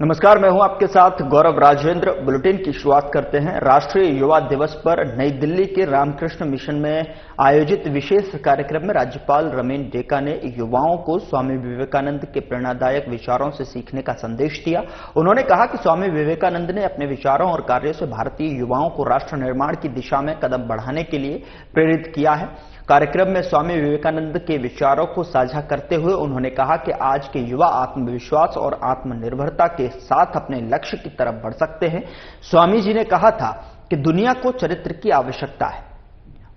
नमस्कार, मैं हूं आपके साथ गौरव राजेंद्र। बुलेटिन की शुरुआत करते हैं। राष्ट्रीय युवा दिवस पर नई दिल्ली के रामकृष्ण मिशन में आयोजित विशेष कार्यक्रम में राज्यपाल रमेन डेका ने युवाओं को स्वामी विवेकानंद के प्रेरणादायक विचारों से सीखने का संदेश दिया। उन्होंने कहा कि स्वामी विवेकानंद ने अपने विचारों और कार्यों से भारतीय युवाओं को राष्ट्र निर्माण की दिशा में कदम बढ़ाने के लिए प्रेरित किया है। कार्यक्रम में स्वामी विवेकानंद के विचारों को साझा करते हुए उन्होंने कहा कि आज के युवा आत्मविश्वास और आत्मनिर्भरता के साथ अपने लक्ष्य की तरफ बढ़ सकते हैं। स्वामी जी ने कहा था कि दुनिया को चरित्र की आवश्यकता है,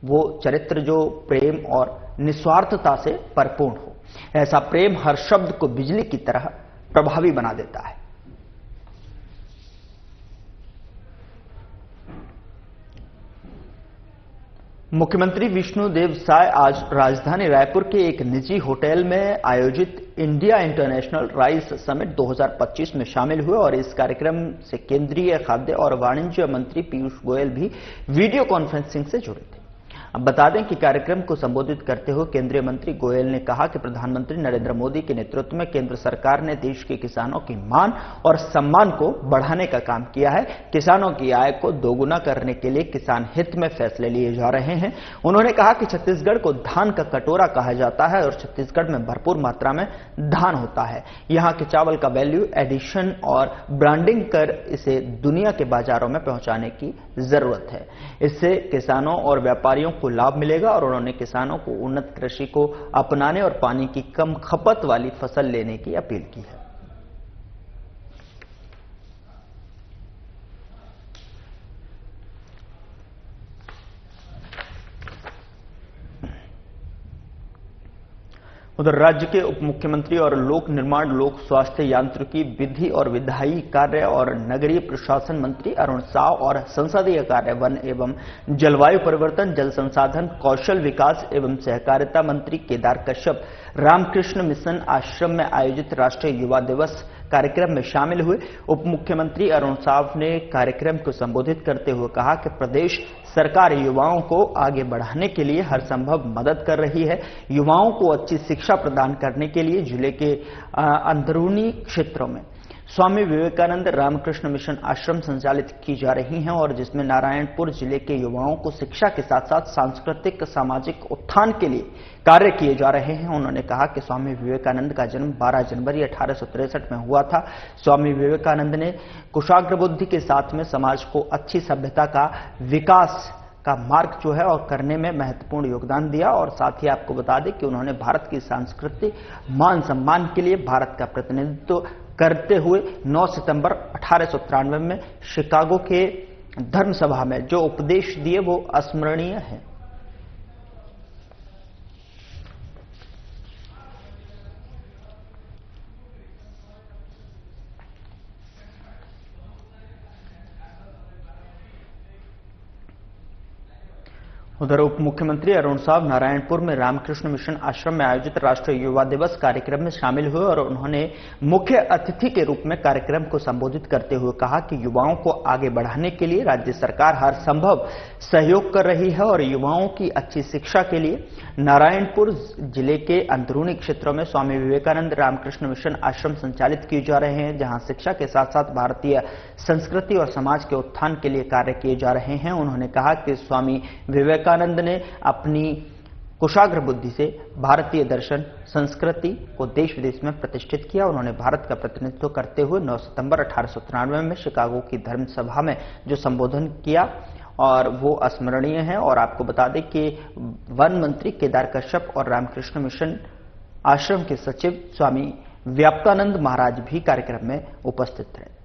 वो चरित्र जो प्रेम और निस्वार्थता से परिपूर्ण हो। ऐसा प्रेम हर शब्द को बिजली की तरह प्रभावी बना देता है। मुख्यमंत्री विष्णुदेव साय आज राजधानी रायपुर के एक निजी होटल में आयोजित इंडिया इंटरनेशनल राइस समिट 2025 में शामिल हुए और इस कार्यक्रम से केंद्रीय खाद्य और वाणिज्य मंत्री पीयूष गोयल भी वीडियो कॉन्फ्रेंसिंग से जुड़े थे। अब बता दें कि कार्यक्रम को संबोधित करते हुए केंद्रीय मंत्री गोयल ने कहा कि प्रधानमंत्री नरेंद्र मोदी के नेतृत्व में केंद्र सरकार ने देश के किसानों की मान और सम्मान को बढ़ाने का काम किया है। किसानों की आय को दोगुना करने के लिए किसान हित में फैसले लिए जा रहे हैं। उन्होंने कहा कि छत्तीसगढ़ को धान का कटोरा कहा जाता है और छत्तीसगढ़ में भरपूर मात्रा में धान होता है। यहां के चावल का वैल्यू एडिशन और ब्रांडिंग कर इसे दुनिया के बाजारों में पहुंचाने की जरूरत है। इससे किसानों और व्यापारियों को लाभ मिलेगा और उन्होंने किसानों को उन्नत कृषि को अपनाने और पानी की कम खपत वाली फसल लेने की अपील की है। उधर राज्य के उप मुख्यमंत्री और लोक निर्माण, लोक स्वास्थ्य, यांत्रिकी, विधि और विधायी कार्य और नगरीय प्रशासन मंत्री अरुण साव और संसदीय कार्य, वन एवं जलवायु परिवर्तन, जल संसाधन, कौशल विकास एवं सहकारिता मंत्री केदार कश्यप रामकृष्ण मिशन आश्रम में आयोजित राष्ट्रीय युवा दिवस कार्यक्रम में शामिल हुए। उप मुख्यमंत्री अरुण साव ने कार्यक्रम को संबोधित करते हुए कहा कि प्रदेश सरकार युवाओं को आगे बढ़ाने के लिए हर संभव मदद कर रही है। युवाओं को अच्छी शिक्षा प्रदान करने के लिए जिले के अंदरूनी क्षेत्रों में स्वामी विवेकानंद रामकृष्ण मिशन आश्रम संचालित की जा रही हैं और जिसमें नारायणपुर जिले के युवाओं को शिक्षा के साथ साथ सांस्कृतिक सामाजिक उत्थान के लिए कार्य किए जा रहे हैं। उन्होंने कहा कि स्वामी विवेकानंद का जन्म 12 जनवरी 1863 में हुआ था। स्वामी विवेकानंद ने कुशाग्र बुद्धि के साथ में समाज को अच्छी सभ्यता का विकास का मार्ग जो है और करने में महत्वपूर्ण योगदान दिया और साथ ही आपको बता दें कि उन्होंने भारत की संस्कृति मान सम्मान के लिए भारत का प्रतिनिधित्व करते हुए 9 सितंबर 1893 में शिकागो के धर्म सभा में जो उपदेश दिए वो अस्मरणीय है। उधर उप मुख्यमंत्री अरुण साव नारायणपुर में रामकृष्ण मिशन आश्रम में आयोजित राष्ट्रीय युवा दिवस कार्यक्रम में शामिल हुए और उन्होंने मुख्य अतिथि के रूप में कार्यक्रम को संबोधित करते हुए कहा कि युवाओं को आगे बढ़ाने के लिए राज्य सरकार हर संभव सहयोग कर रही है और युवाओं की अच्छी शिक्षा के लिए नारायणपुर जिले के अंदरूनी क्षेत्रों में स्वामी विवेकानंद रामकृष्ण मिशन आश्रम संचालित किए जा रहे हैं, जहां शिक्षा के साथ साथ भारतीय संस्कृति और समाज के उत्थान के लिए कार्य किए जा रहे हैं। उन्होंने कहा कि स्वामी विवेकानंद ने अपनी कुशाग्र बुद्धि से भारतीय दर्शन संस्कृति को देश विदेश में प्रतिष्ठित किया। उन्होंने भारत का प्रतिनिधित्व करते हुए 9 सितंबर 1893 में शिकागो की धर्म सभा में जो संबोधन किया और वो अस्मरणीय है। और आपको बता दें कि वन मंत्री केदार कश्यप और रामकृष्ण मिशन आश्रम के सचिव स्वामी व्याप्तानंद महाराज भी कार्यक्रम में उपस्थित रहे।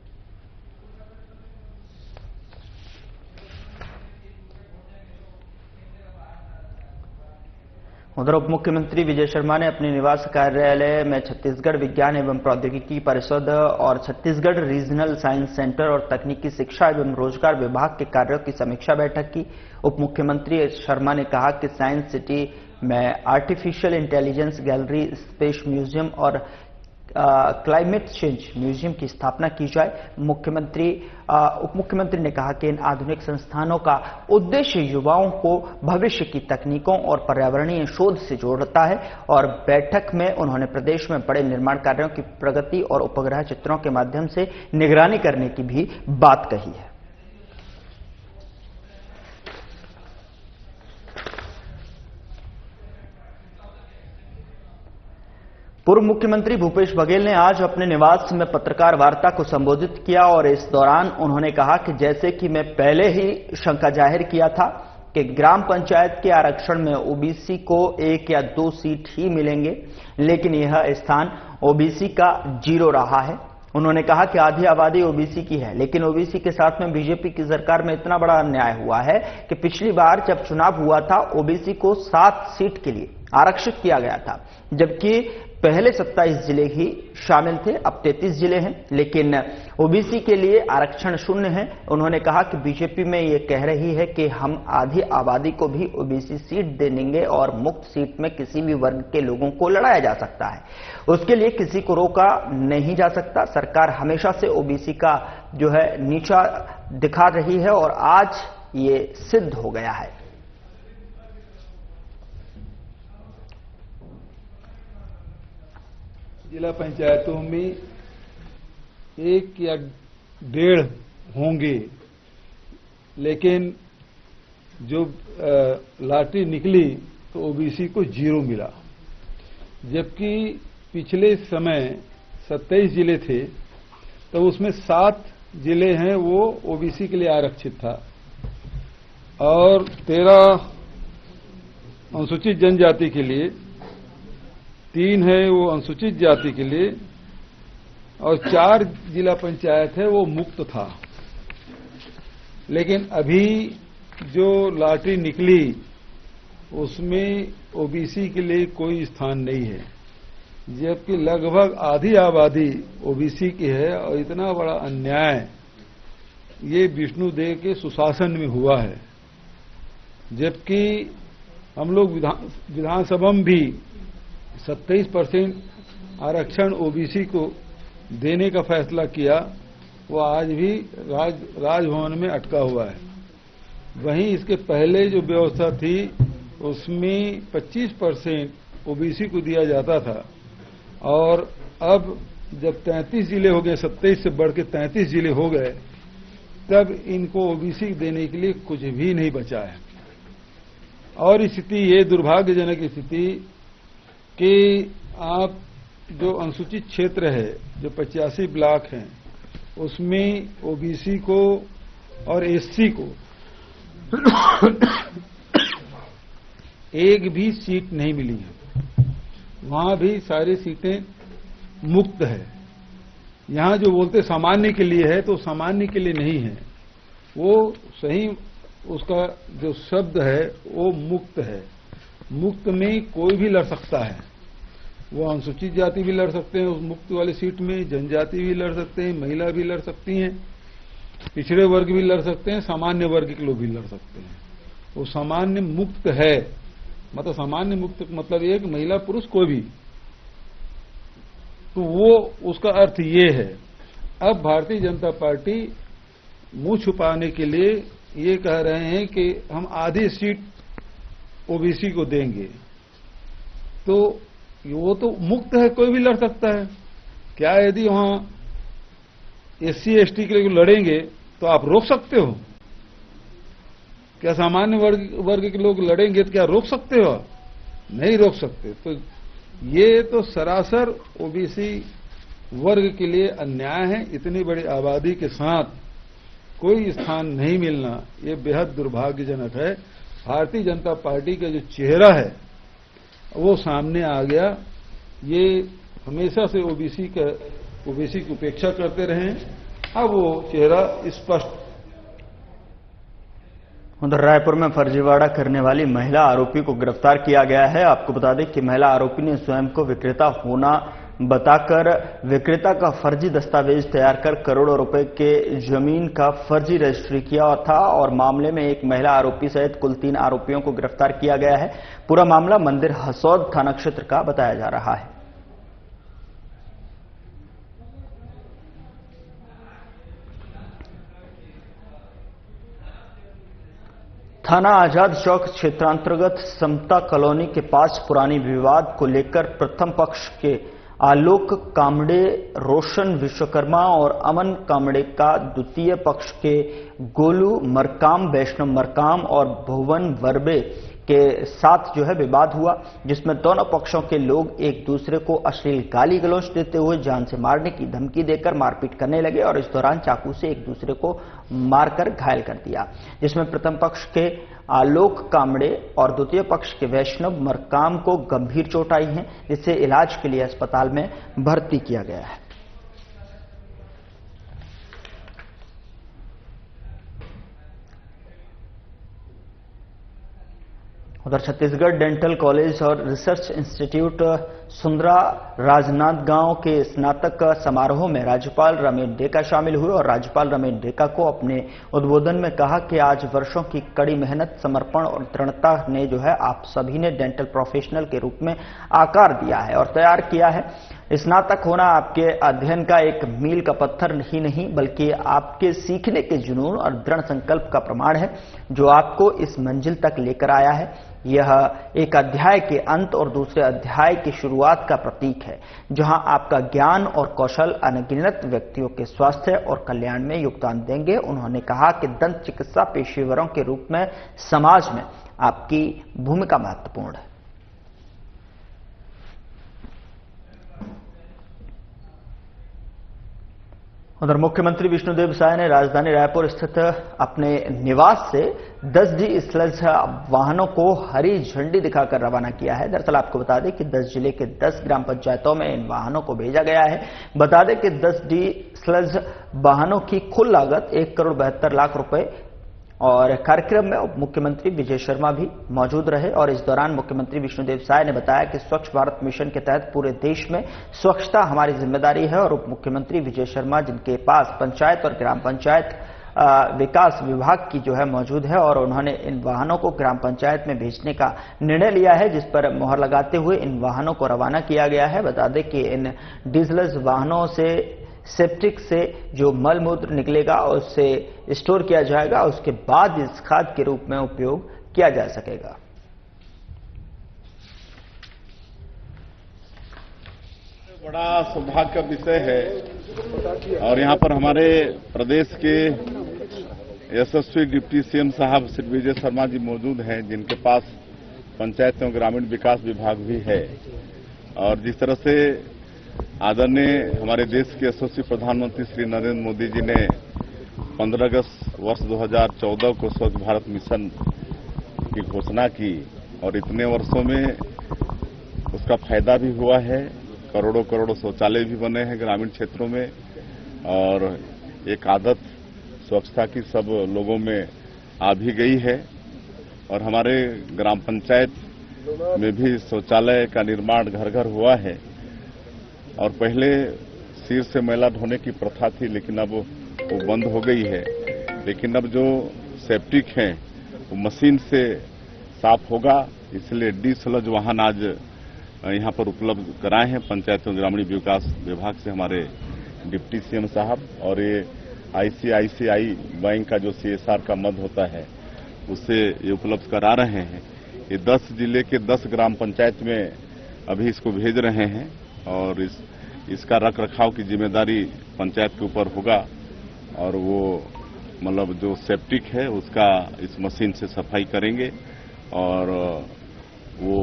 उधर उप मुख्यमंत्री विजय शर्मा ने अपने निवास कार्यालय में छत्तीसगढ़ विज्ञान एवं प्रौद्योगिकी परिषद और छत्तीसगढ़ रीजनल साइंस सेंटर और तकनीकी शिक्षा एवं रोजगार विभाग के कार्यों की समीक्षा बैठक की। उप मुख्यमंत्री शर्मा ने कहा कि साइंस सिटी में artificial intelligence gallery, space museum और क्लाइमेट चेंज म्यूजियम की स्थापना की जाए। उप मुख्यमंत्री ने कहा कि इन आधुनिक संस्थानों का उद्देश्य युवाओं को भविष्य की तकनीकों और पर्यावरणीय शोध से जोड़ता है। और बैठक में उन्होंने प्रदेश में बड़े निर्माण कार्यों की प्रगति और उपग्रह चित्रों के माध्यम से निगरानी करने की भी बात कही है। पूर्व मुख्यमंत्री भूपेश बघेल ने आज अपने निवास में पत्रकार वार्ता को संबोधित किया और इस दौरान उन्होंने कहा कि जैसे कि मैं पहले ही शंका जाहिर किया था कि ग्राम पंचायत के आरक्षण में ओबीसी को 1 या 2 सीट ही मिलेंगे, लेकिन यह स्थान ओबीसी का 0 रहा है। उन्होंने कहा कि आधी आबादी ओबीसी की है, लेकिन ओबीसी के साथ में बीजेपी की सरकार में इतना बड़ा अन्याय हुआ है कि पिछली बार जब चुनाव हुआ था ओबीसी को 7 सीट के लिए आरक्षित किया गया था, जबकि पहले 27 जिले ही शामिल थे, अब 33 जिले हैं, लेकिन ओबीसी के लिए आरक्षण 0 है। उन्होंने कहा कि बीजेपी में यह कह रही है कि हम आधी आबादी को भी ओबीसी सीट दे देंगे और मुक्त सीट में किसी भी वर्ग के लोगों को लड़ाया जा सकता है, उसके लिए किसी को रोका नहीं जा सकता। सरकार हमेशा से ओबीसी का जो है नीचा दिखा रही है और आज ये सिद्ध हो गया है। जिला पंचायतों में 1 या 1.5 होंगे, लेकिन जो लॉटरी निकली तो ओबीसी को 0 मिला, जबकि पिछले समय 27 जिले थे तो उसमें 7 जिले हैं वो ओबीसी के लिए आरक्षित था और 13 अनुसूचित जनजाति के लिए, 3 है वो अनुसूचित जाति के लिए और 4 जिला पंचायत है वो मुक्त था। लेकिन अभी जो लॉटरी निकली उसमें ओबीसी के लिए कोई स्थान नहीं है, जबकि लगभग आधी आबादी ओबीसी की है और इतना बड़ा अन्याय ये विष्णुदेव के सुशासन में हुआ है। जबकि हम लोग विधानसभा में भी 27% आरक्षण ओबीसी को देने का फैसला किया, वो आज भी राजभवन में अटका हुआ है। वहीं इसके पहले जो व्यवस्था थी उसमें 25% ओबीसी को दिया जाता था और अब जब 33 जिले हो गए, 27 से बढ़ के 33 जिले हो गए, तब इनको ओबीसी देने के लिए कुछ भी नहीं बचा है। और स्थिति ये दुर्भाग्यजनक स्थिति कि आप जो अनुसूचित क्षेत्र है, जो 85 ब्लॉक हैं, उसमें ओबीसी को और एससी को एक भी सीट नहीं मिली है। वहां भी सारी सीटें मुक्त है। यहां जो बोलते सामान्य के लिए है तो सामान्य के लिए नहीं है, वो सही उसका जो शब्द है वो मुक्त है। मुक्त में कोई भी लड़ सकता है, वो अनुसूचित जाति भी लड़ सकते हैं उस मुक्त वाली सीट में, जनजाति भी लड़ सकते हैं, महिला भी लड़ सकती हैं, पिछड़े वर्ग भी लड़ सकते हैं, सामान्य वर्ग के लोग भी लड़ सकते हैं। वो सामान्य मुक्त है, मतलब सामान्य मुक्त मतलब एक महिला पुरुष कोई भी, तो वो उसका अर्थ ये है। अब भारतीय जनता पार्टी मुंह छुपाने के लिए ये कह रहे हैं कि हम आधी सीट ओबीसी को देंगे, तो वो तो मुक्त है, कोई भी लड़ सकता है। क्या यदि वहां एससी एसटी के लिए लड़ेंगे तो आप रोक सकते हो? क्या सामान्य वर्ग के लोग लड़ेंगे तो क्या रोक सकते हो? नहीं रोक सकते। तो ये तो सरासर ओबीसी वर्ग के लिए अन्याय है। इतनी बड़ी आबादी के साथ कोई स्थान नहीं मिलना ये बेहद दुर्भाग्यजनक है। भारतीय जनता पार्टी का जो चेहरा है वो सामने आ गया। ये हमेशा से ओबीसी की उपेक्षा करते रहे, अब वो चेहरा स्पष्ट। उधर रायपुर में फर्जीवाड़ा करने वाली महिला आरोपी को गिरफ्तार किया गया है। आपको बता दें कि महिला आरोपी ने स्वयं को विक्रेता होना बताकर विक्रेता का फर्जी दस्तावेज तैयार कर करोड़ों रुपए के जमीन का फर्जी रजिस्ट्री किया था और मामले में एक महिला आरोपी सहित कुल 3 आरोपियों को गिरफ्तार किया गया है। पूरा मामला मंदिर हसौद थाना क्षेत्र का बताया जा रहा है। थाना आजाद चौक क्षेत्रांतर्गत समता कॉलोनी के पास पुरानी विवाद को लेकर प्रथम पक्ष के आलोक कामड़े, रोशन विश्वकर्मा और अमन कामड़े का द्वितीय पक्ष के गोलू मरकाम, वैष्णव मरकाम और भुवन वर्बे के साथ जो है विवाद हुआ, जिसमें दोनों पक्षों के लोग एक दूसरे को अश्लील गाली गलौज देते हुए जान से मारने की धमकी देकर मारपीट करने लगे और इस दौरान चाकू से एक दूसरे को मारकर घायल कर दिया, जिसमें प्रथम पक्ष के आलोक कामड़े और द्वितीय पक्ष के वैष्णव मरकाम को गंभीर चोट आई है, जिसे इलाज के लिए अस्पताल में भर्ती किया गया है। उधर छत्तीसगढ़ डेंटल कॉलेज और रिसर्च इंस्टीट्यूट सुंदरा राजनांदगांव के स्नातक समारोह में राज्यपाल रमेश डेका शामिल हुए और राज्यपाल रमेश डेका को अपने उद्बोधन में कहा कि आज वर्षों की कड़ी मेहनत, समर्पण और दृढ़ता ने जो है आप सभी ने डेंटल प्रोफेशनल के रूप में आकार दिया है और तैयार किया है। स्नातक होना आपके अध्ययन का एक मील का पत्थर ही नहीं बल्कि आपके सीखने के जुनून और दृढ़ संकल्प का प्रमाण है, जो आपको इस मंजिल तक लेकर आया है। यह एक अध्याय के अंत और दूसरे अध्याय की शुरुआत का प्रतीक है, जहां आपका ज्ञान और कौशल अनगिनत व्यक्तियों के स्वास्थ्य और कल्याण में योगदान देंगे। उन्होंने कहा कि दंत चिकित्सा पेशेवरों के रूप में समाज में आपकी भूमिका महत्वपूर्ण है। उधर मुख्यमंत्री विष्णुदेव साय ने राजधानी रायपुर स्थित अपने निवास से 10G स्लज वाहनों को हरी झंडी दिखाकर रवाना किया है। दरअसल आपको बता दें कि 10 जिले के 10 ग्राम पंचायतों में इन वाहनों को भेजा गया है। बता दें कि 10D स्लज वाहनों की कुल लागत 1,72,00,000 रुपए और कार्यक्रम में उप मुख्यमंत्री विजय शर्मा भी मौजूद रहे और इस दौरान मुख्यमंत्री विष्णुदेव साय ने बताया कि स्वच्छ भारत मिशन के तहत पूरे देश में स्वच्छता हमारी जिम्मेदारी है और उप मुख्यमंत्री विजय शर्मा, जिनके पास पंचायत और ग्राम पंचायत विकास विभाग की जो है मौजूद है और उन्होंने इन वाहनों को ग्राम पंचायत में भेजने का निर्णय लिया है, जिस पर मोहर लगाते हुए इन वाहनों को रवाना किया गया है। बता दें कि इन डीजल वाहनों से सेप्टिक से जो मल मूत्र निकलेगा उससे स्टोर किया जाएगा, उसके बाद इस खाद के रूप में उपयोग किया जा सकेगा। बड़ा सौभाग्य का विषय है और यहां पर हमारे प्रदेश के यशस्वी डिप्टी सीएम साहब श्री विजय शर्मा जी मौजूद हैं, जिनके पास पंचायत एवं ग्रामीण विकास विभाग भी है। और जिस तरह से आदरणीय हमारे देश के यशस्वी प्रधानमंत्री श्री नरेंद्र मोदी जी ने 15 अगस्त वर्ष 2014 को स्वच्छ भारत मिशन की घोषणा की और इतने वर्षों में उसका फायदा भी हुआ है। करोड़ों करोड़ों शौचालय भी बने हैं ग्रामीण क्षेत्रों में और एक आदत स्वच्छता की सब लोगों में आ भी गई है और हमारे ग्राम पंचायत में भी शौचालय का निर्माण घर घर हुआ है। और पहले सिर से मैला ढोने की प्रथा थी, लेकिन अब वो बंद हो गई है। लेकिन अब जो सेप्टिक है वो मशीन से साफ होगा, इसलिए डी स्लज वाहन आज यहाँ पर उपलब्ध कराए हैं पंचायत एवं ग्रामीण विकास विभाग से हमारे डिप्टी सीएम साहब। और ये आईसीआईसीआई बैंक का जो सीएसआर का मद होता है उससे ये उपलब्ध करा रहे हैं। ये 10 जिले के 10 ग्राम पंचायत में अभी इसको भेज रहे हैं और इसका रख रखाव की जिम्मेदारी पंचायत के ऊपर होगा और वो मतलब जो सेप्टिक है उसका इस मशीन से सफाई करेंगे और वो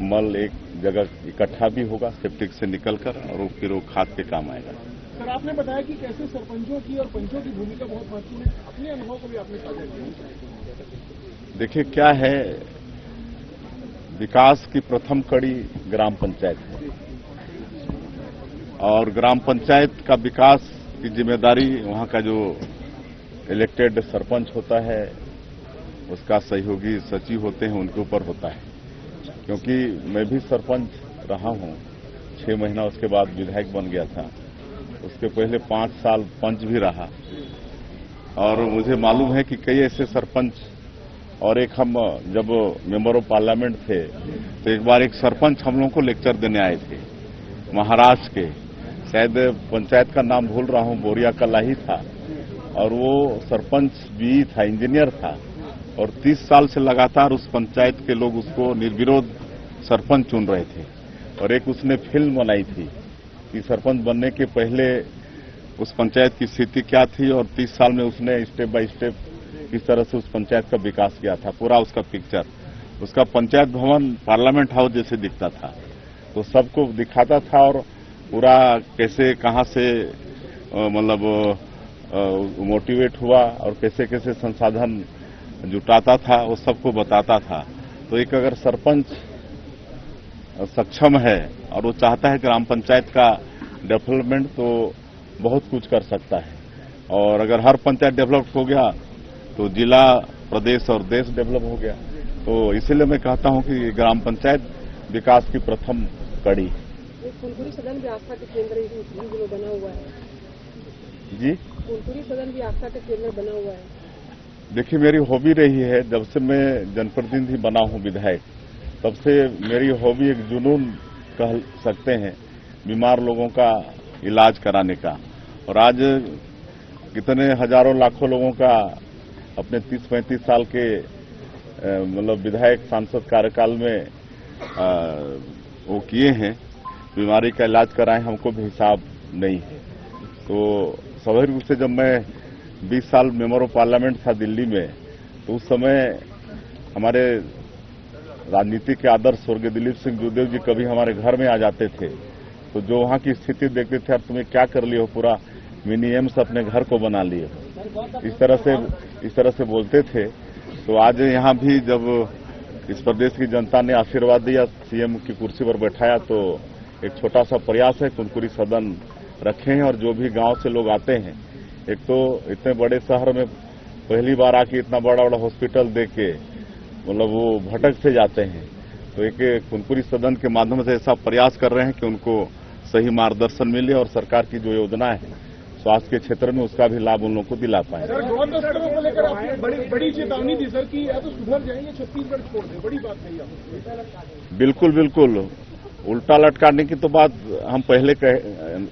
मल एक जगह इकट्ठा भी होगा सेप्टिक से निकलकर और फिर वो खाद के काम आएगा। सर, आपने बताया कि कैसे सरपंचों की और पंचों की भूमिका बहुत महत्वपूर्ण है, अपने अनुभव को भी आपने साझा किया। देखिए क्या है, विकास की प्रथम कड़ी ग्राम पंचायत है और ग्राम पंचायत का विकास की जिम्मेदारी वहां का जो इलेक्टेड सरपंच होता है उसका सहयोगी सचिव होते हैं उनके ऊपर होता है। क्योंकि मैं भी सरपंच रहा हूं 6 महीना, उसके बाद विधायक बन गया था, उसके पहले 5 साल पंच भी रहा और मुझे मालूम है कि कई ऐसे सरपंच और एक हम जब मेंबर ऑफ पार्लियामेंट थे तो एक बार एक सरपंच हम लोगों को लेक्चर देने आए थे महाराष्ट्र के, शायद पंचायत का नाम भूल रहा हूं, बोरिया कला ही था और वो सरपंच भी था, इंजीनियर था और 30 साल से लगातार उस पंचायत के लोग उसको निर्विरोध सरपंच चुन रहे थे। और एक उसने फिल्म बनाई थी कि सरपंच बनने के पहले उस पंचायत की स्थिति क्या थी और 30 साल में उसने स्टेप बाय स्टेप किस तरह से उस पंचायत का विकास किया था। पूरा उसका पिक्चर, उसका पंचायत भवन पार्लियामेंट हाउस जैसे दिखता था, तो सबको दिखाता था और पूरा कैसे कहां से मतलब मोटिवेट हुआ और कैसे कैसे संसाधन जुटाता था वो सबको बताता था। तो एक अगर सरपंच सक्षम है और वो चाहता है ग्राम पंचायत का डेवलपमेंट तो बहुत कुछ कर सकता है। और अगर हर पंचायत डेवलप हो गया तो जिला, प्रदेश और देश डेवलप हो गया। तो इसीलिए मैं कहता हूं कि ग्राम पंचायत विकास की प्रथम कड़ी। फुलपुरी सदन भी आस्था के केंद्र बना हुआ है जी, फुलपुरी सदन भी आस्था के केंद्र बना हुआ है। देखिए, मेरी हॉबी रही है जब से मैं जनप्रतिनिधि बना हूं विधायक, तब से मेरी हॉबी एक जुनून कह सकते हैं बीमार लोगों का इलाज कराने का। और आज कितने हजारों लाखों लोगों का अपने 30-35 साल के मतलब विधायक सांसद कार्यकाल में वो किए हैं, बीमारी का इलाज कराएं, हमको भी हिसाब नहीं है। तो स्वाभाविक रूप से जब मैं 20 साल मेंबर ऑफ पार्लियामेंट था दिल्ली में, तो उस समय हमारे राजनीति के आदर्श स्वर्गीय दिलीप सिंह जूदेव जी कभी हमारे घर में आ जाते थे, तो जो वहां की स्थिति देखते थे, अब तुम्हें क्या कर लियो, पूरा मिनी एम्स अपने घर को बना लिए, इस तरह से बोलते थे। तो आज यहां भी जब इस प्रदेश की जनता ने आशीर्वाद दिया, सीएम की कुर्सी पर बैठाया, तो एक छोटा सा प्रयास है फुलपुरी सदन रखे हैं। और जो भी गांव से लोग आते हैं, एक तो इतने बड़े शहर में पहली बार आके इतना बड़ा बड़ा हॉस्पिटल देख के मतलब वो भटक से जाते हैं, तो एक फुलपुरी सदन के माध्यम से ऐसा प्रयास कर रहे हैं कि उनको सही मार्गदर्शन मिले और सरकार की जो योजना है स्वास्थ्य के क्षेत्र में उसका भी लाभ उन लोगों को दिला पाए। सर, गवर्नर सड़कों को लेकर आपने बड़ी चेतावनी दी सर कि या तो सुधर जाएंगे, छत्तीसगढ़ छोड़ दें, बड़ी बात कही आपने। बिल्कुल बिल्कुल, उल्टा लटकाने की तो बात हम पहले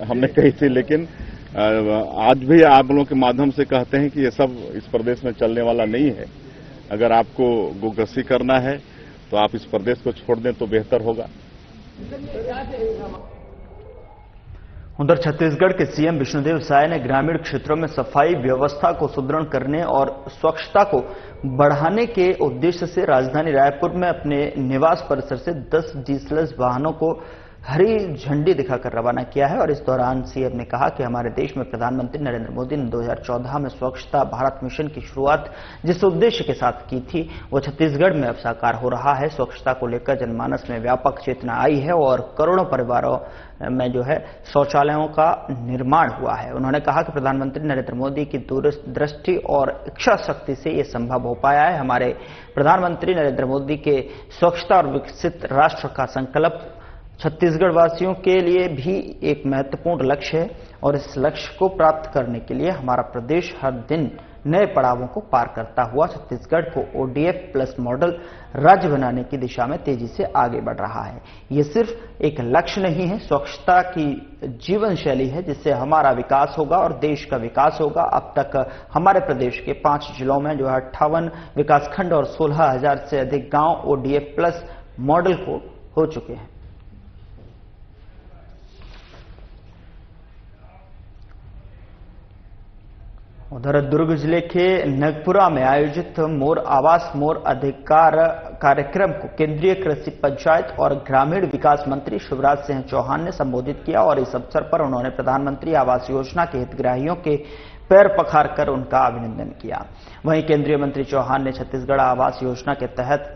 हमने कही थी, लेकिन आज भी आप लोगों के माध्यम से कहते हैं कि ये सब इस प्रदेश में चलने वाला नहीं है। अगर आपको गोकसी करना है तो आप इस प्रदेश को छोड़ दें तो बेहतर होगा। उधर छत्तीसगढ़ के सीएम विष्णुदेव साय ने ग्रामीण क्षेत्रों में सफाई व्यवस्था को सुदृढ़ करने और स्वच्छता को बढ़ाने के उद्देश्य से राजधानी रायपुर में अपने निवास परिसर से 10 डीजल वाहनों को हरी झंडी दिखाकर रवाना किया है। और इस दौरान सीएम ने कहा कि हमारे देश में प्रधानमंत्री नरेंद्र मोदी ने 2014 में स्वच्छता भारत मिशन की शुरुआत जिस उद्देश्य के साथ की थी, वो छत्तीसगढ़ में अब साकार हो रहा है। स्वच्छता को लेकर जनमानस में व्यापक चेतना आई है और करोड़ों परिवारों में जो है शौचालयों का निर्माण हुआ है। उन्होंने कहा कि प्रधानमंत्री नरेंद्र मोदी की दूरदृष्टि और इच्छा शक्ति से ये संभव हो पाया है। हमारे प्रधानमंत्री नरेंद्र मोदी के स्वच्छता और विकसित राष्ट्र का संकल्प छत्तीसगढ़ वासियों के लिए भी एक महत्वपूर्ण लक्ष्य है और इस लक्ष्य को प्राप्त करने के लिए हमारा प्रदेश हर दिन नए पड़ावों को पार करता हुआ छत्तीसगढ़ को ODF प्लस मॉडल राज्य बनाने की दिशा में तेजी से आगे बढ़ रहा है। ये सिर्फ एक लक्ष्य नहीं है, स्वच्छता की जीवन शैली है जिससे हमारा विकास होगा और देश का विकास होगा। अब तक हमारे प्रदेश के 5 जिलों में जो है 58 विकासखंड और 16,000 से अधिक गांव ODF प्लस मॉडल को हो चुके हैं। उधर दुर्ग जिले के नगपुरा में आयोजित मोर आवास मोर अधिकार कार्यक्रम को केंद्रीय कृषि, पंचायत और ग्रामीण विकास मंत्री शिवराज सिंह चौहान ने संबोधित किया और इस अवसर पर उन्होंने प्रधानमंत्री आवास योजना के हितग्राहियों के पैर पखारकर उनका अभिनंदन किया। वहीं केंद्रीय मंत्री चौहान ने छत्तीसगढ़ आवास योजना के तहत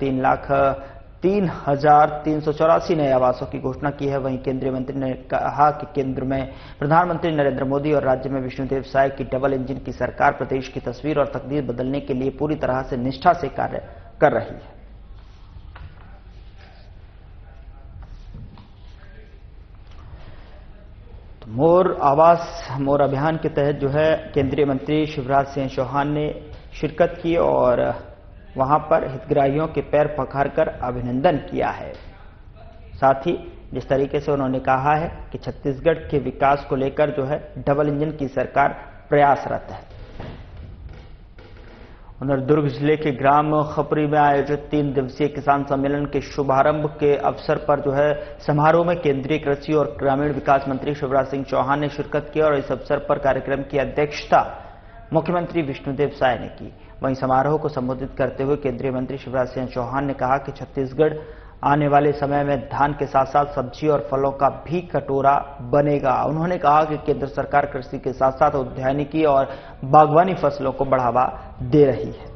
3,03,384 नए आवासों की घोषणा की है। वहीं केंद्रीय मंत्री ने कहा कि केंद्र में प्रधानमंत्री नरेंद्र मोदी और राज्य में विष्णुदेव साय की डबल इंजन की सरकार प्रदेश की तस्वीर और तकदीर बदलने के लिए पूरी तरह से निष्ठा से कार्य कर रही है। तो मोर आवास मोर अभियान के तहत जो है केंद्रीय मंत्री शिवराज सिंह चौहान ने शिरकत की और वहां पर हितग्राहियों के पैर पखारकर अभिनंदन किया है। साथ ही जिस तरीके से उन्होंने कहा है कि छत्तीसगढ़ के विकास को लेकर जो है डबल इंजन की सरकार प्रयासरत है। उधर दुर्ग जिले के ग्राम खपरी में आयोजित 3 दिवसीय किसान सम्मेलन के शुभारंभ के अवसर पर समारोह में केंद्रीय कृषि और ग्रामीण विकास मंत्री शिवराज सिंह चौहान ने शिरकत की और इस अवसर पर कार्यक्रम की अध्यक्षता मुख्यमंत्री विष्णुदेव साय ने की। वहीं समारोह को संबोधित करते हुए केंद्रीय मंत्री शिवराज सिंह चौहान ने कहा कि छत्तीसगढ़ आने वाले समय में धान के साथ साथ सब्जी और फलों का भी कटोरा बनेगा। उन्होंने कहा कि केंद्र सरकार कृषि के साथ साथ उद्यानिकी और बागवानी फसलों को बढ़ावा दे रही है।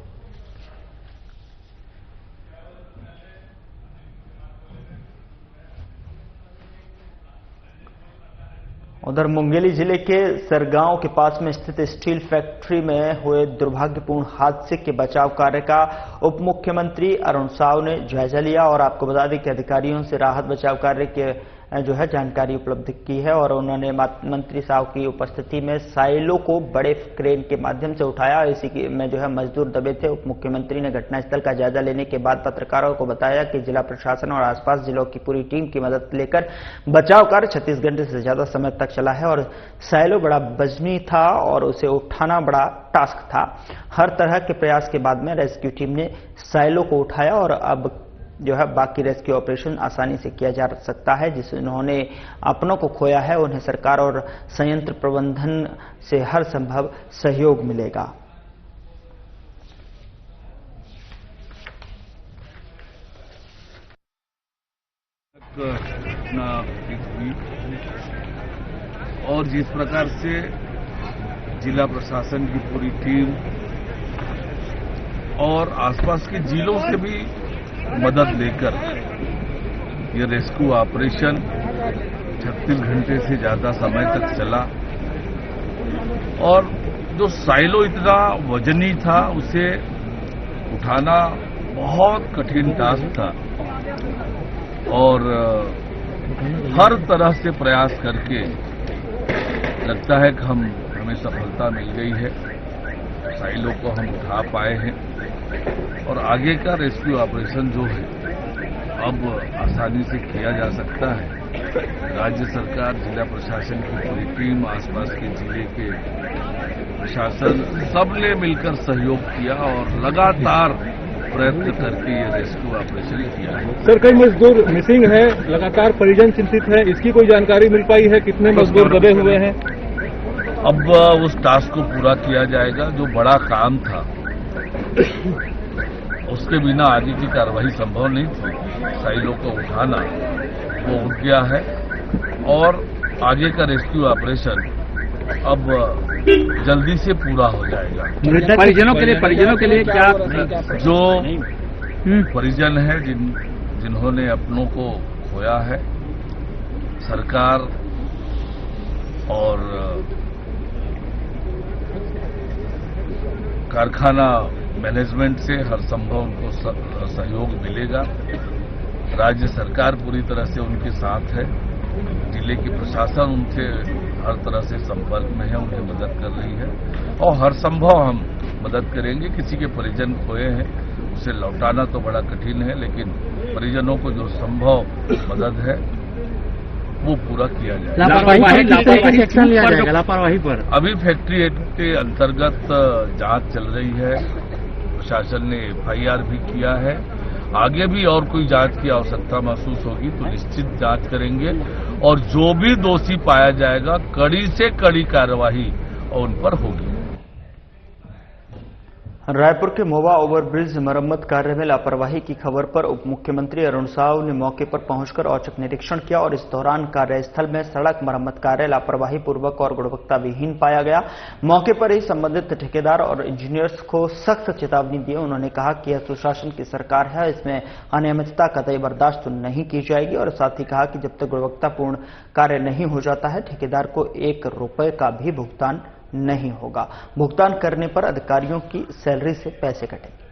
उधर मुंगेली जिले के सरगांव के पास में स्थित स्टील फैक्ट्री में हुए दुर्भाग्यपूर्ण हादसे के बचाव कार्य का उप मुख्यमंत्री अरुण साव ने जायजा लिया और आपको बता दें कि अधिकारियों से राहत बचाव कार्य के जानकारी उपलब्ध की है और उन्होंने मंत्री साव की उपस्थिति में साइलो को बड़े क्रेन के माध्यम से उठाया। इसी में मजदूर दबे थे। उप मुख्यमंत्री ने घटनास्थल का जायजा लेने के बाद पत्रकारों को बताया कि जिला प्रशासन और आसपास जिलों की पूरी टीम की मदद लेकर बचाव कार्य 36 घंटे से ज्यादा समय तक चला है और साइलो बड़ा वजनी था और उसे उठाना बड़ा टास्क था। हर तरह के प्रयास के बाद में रेस्क्यू टीम ने साइलो को उठाया और अब बाकी रेस्क्यू ऑपरेशन आसानी से किया जा सकता है। जिन्होंने अपनों को खोया है उन्हें सरकार और संयंत्र प्रबंधन से हर संभव सहयोग मिलेगा। और जिस प्रकार से जिला प्रशासन की पूरी टीम और आसपास के जिलों से भी मदद लेकर ये रेस्क्यू ऑपरेशन 36 घंटे से ज्यादा समय तक चला और जो साइलो इतना वजनी था उसे उठाना बहुत कठिन टास्क था और हर तरह से प्रयास करके लगता है कि हमें सफलता मिल गई है। साइलो को हम उठा पाए हैं और आगे का रेस्क्यू ऑपरेशन जो है अब आसानी से किया जा सकता है। राज्य सरकार, जिला प्रशासन की पूरी टीम, आसपास के जिले के प्रशासन सबने मिलकर सहयोग किया और लगातार प्रयत्न करके ये रेस्क्यू ऑपरेशन किया है। सर, कई मजदूर मिसिंग है, लगातार परिजन चिंतित है, इसकी कोई जानकारी मिल पाई है? कितने मजदूर दबे हुए हैं? अब उस टास्क को पूरा किया जाएगा। जो बड़ा काम था उसके बिना आगे की कार्रवाई संभव नहीं थी। साइलो को उठाना वो उठ गया है और आगे का रेस्क्यू ऑपरेशन अब जल्दी से पूरा हो जाएगा। परिजनों के लिए क्या जो परिजन है जिन्होंने अपनों को खोया है, सरकार और कारखाना मैनेजमेंट से हर संभव उनको सहयोग मिलेगा। राज्य सरकार पूरी तरह से उनके साथ है। जिले की प्रशासन उनसे हर तरह से संपर्क में है, उन्हें मदद कर रही है और हर संभव हम मदद करेंगे। किसी के परिजन खोए हैं उसे लौटाना तो बड़ा कठिन है, लेकिन परिजनों को जो संभव मदद है वो पूरा किया जाएगा। लापरवाही पर अभी फैक्ट्री एक्ट के अंतर्गत जांच चल रही है। प्रशासन ने FIR भी किया है। आगे भी और कोई जांच की आवश्यकता महसूस होगी तो निश्चित जांच करेंगे और जो भी दोषी पाया जाएगा कड़ी से कड़ी कार्रवाई उन पर होगी। रायपुर के मोवा ओवरब्रिज मरम्मत कार्य में लापरवाही की खबर पर उप मुख्यमंत्री अरुण साव ने मौके पर पहुंचकर औचक निरीक्षण किया और इस दौरान कार्यस्थल में सड़क मरम्मत कार्य लापरवाही पूर्वक और गुणवत्ता विहीन पाया गया। मौके पर ही संबंधित ठेकेदार और इंजीनियर्स को सख्त चेतावनी दी। उन्होंने कहा कि यह सुशासन की सरकार है, इसमें अनियमितता कतई बर्दाश्त नहीं की जाएगी और साथ ही कहा कि जब तक गुणवत्तापूर्ण कार्य नहीं हो जाता है ठेकेदार को 1 रुपए का भी भुगतान नहीं होगा। भुगतान करने पर अधिकारियों की सैलरी से पैसे कटेंगे।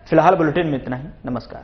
फिलहाल बुलेटिन में इतना ही। नमस्कार।